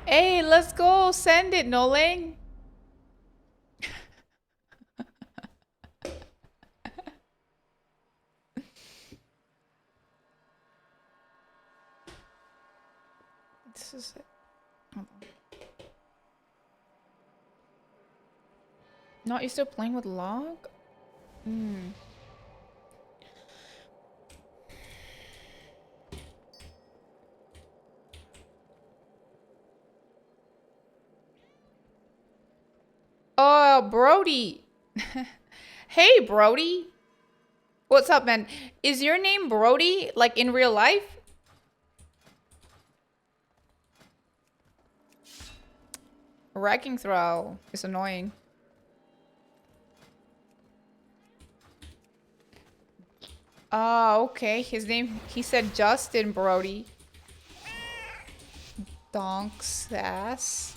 Hey, let's go. Send it, Nolang. This is it. Hold on. Not you still playing with log? Hmm. Oh, Brody. Hey, Brody. What's up, man? Is your name Brody, like in real life? Wrecking throw is annoying. Oh, okay. His name, he said Justin Brody. Donks ass.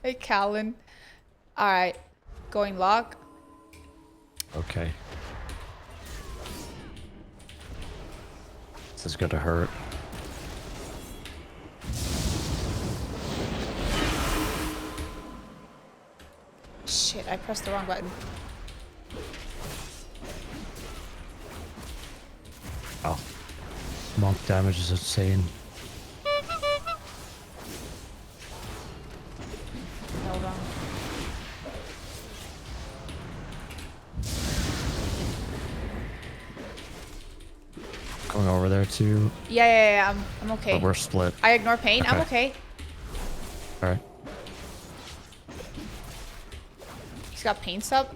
Hey, Callan. Alright. Going lock. Okay. This is gonna hurt. Shit, I pressed the wrong button. Oh. Monk damage is insane. Hold on. Going over there too. Yeah, I'm okay. But we're split. I ignore pain. Okay. I'm okay. Alright. He's got pain sub.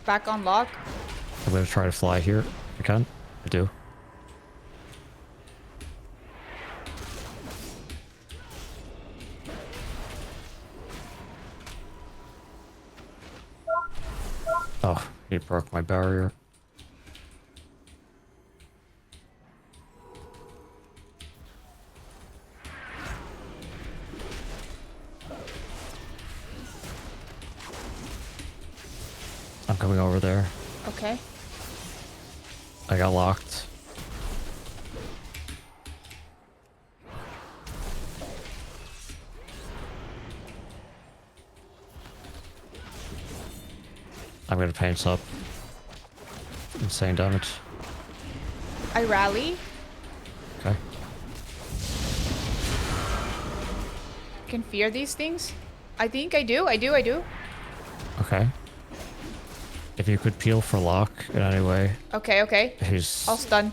Back on lock. I'm gonna try to fly here. I can. I do. Oh, he broke my barrier. I'm coming over there. Okay. I got locked. I'm gonna paint up. Insane damage. I rally. Okay. Can fear these things. I think I do. I do. Okay. If you could peel for lock in any way. Okay. He's I'll stun.